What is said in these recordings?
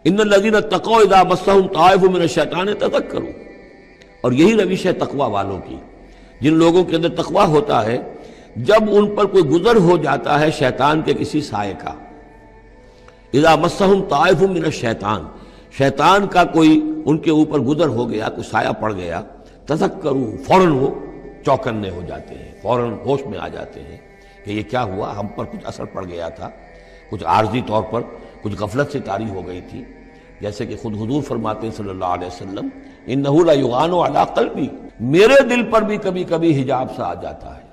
ان الذین اتقوا اذا مسهم طائف من الشیطان تذکروا، اور یہی روش ہے تقوی والوں کی، جن لوگوں کے اندر تقوی ہوتا ہے جب ان پر کوئی گزر ہو جاتا ہے شیطان کے کسی سائے کا، اذا مسهم طائف من الشیطان، شیطان کا کوئی ان کے اوپر گزر ہو گیا، کوئی سایہ پڑ گیا، تذکروا، فوراً وہ چوکنے ہو جاتے ہیں، فوراً ہوش میں آ جاتے ہیں کہ یہ کیا ہوا، ہم پر کچھ اثر پڑ گیا تھا، کچھ عارضی طور پر کچھ غفلت سے طاری ہو گئی تھی، جیسے کہ خود حضور فرماتے ہیں صلی اللہ علیہ وسلم انہ لا یغان علی قلبی، میرے دل پر بھی کبھی کبھی حجاب سا آ جاتا ہے،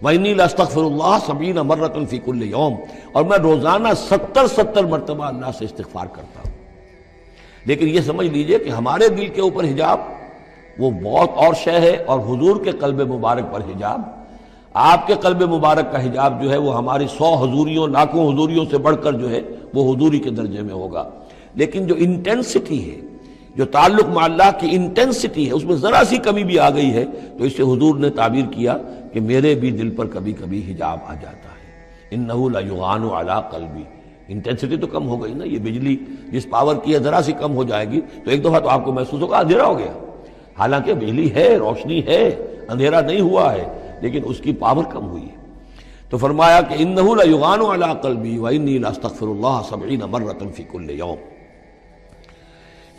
وانی لاستغفر اللہ 70 مرۃ فی کل یوم، اور میں روزانہ 70 مرتبہ اللہ سے استغفار کرتا ہوں۔ لیکن یہ سمجھ لیجئے کہ ہمارے دل کے اوپر حجاب وہ بہت اور شے ہے، اور حضور کے قلب مبارک پر حجاب، آپ کے قلب مبارک کا حجاب جو ہے وہ ہماری 100 حضوریوں لاکھوں حضوریوں سے بڑھ کر جو ہے وہ حضوری کے درجے میں ہوگا۔ لیکن جو انٹینسٹی ہے، جو تعلق مع اللہ کی انٹینسٹی ہے، اس میں ذرا سی کمی بھی آ گئی ہے تو اس سے حضور نے تعبیر کیا کہ میرے بھی دل پر کبھی کبھی حجاب آ جاتا ہے، انہ لا یغان علی قلبی، انٹینسٹی تو کم ہو گئی نا، یہ بجلی جس پاور کی ہے ذرا سی کم ہو جائے گی تو ایک دفعہ تو آپ کو محسوس ہوگا اندھیرا ہو گیا، حالانکہ بجلی ہے، روشنی ہے، اندھیرا نہیں ہوا ہے، لیکن اس کی پاور کم ہوئی ہے۔ تو فرمایا کہ انہ لا یغان علی قلبی وانی لاستغفر اللہ 70 مرۃ فی کل یوم۔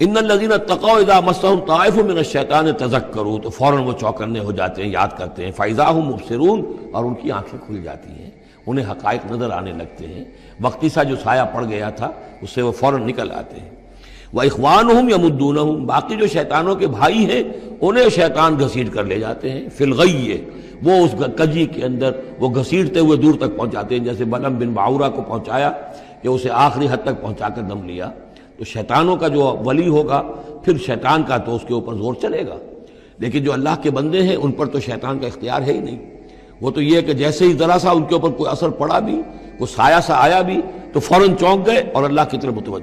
ان الذین اتقوا اذا مسهم طائف من الشیطان تذکروا، تو فوراً وہ چوکنے ہو جاتے ہیں، یاد کرتے ہیں، فاذا هم مبصرون، اور ان کی آنکھیں کھل جاتی ہیں، انہیں حقائق نظر آنے لگتے ہیں، وقتی سا جو سایہ پڑ گیا تھا اس سے وہ فوراً نکل آتے ہیں۔ وَإِخْوَانُهُمْ يَمُدُّونَهُمْ، باقی جو شیطانوں کے بھائی ہیں انہیں شیطان گھسیٹ کر لے جاتے ہیں، فی الغی، وہ اس کجی کے اندر وہ گھسیٹتے ہوئے دور تک پہنچاتے ہیں، جیسے بلعم بن باعورہ کو پہنچایا کہ اسے آخری حد تک پہنچا کر دم لیا۔ تو شیطانوں کا جو ولی ہوگا پھر شیطان کا تو اس کے اوپر زور چلے گا، لیکن جو اللہ کے بندے ہیں ان پر تو شیطان کا اختیار ہے ہی نہیں، وہ تو یہ کہ جیسے ہی ذرا سا ان کے اوپر کوئی اثر پڑا بھی، کوئی سایہ سا آیا بھی تو فوراً چونک گئے اور اللہ کی طرف متوجہ۔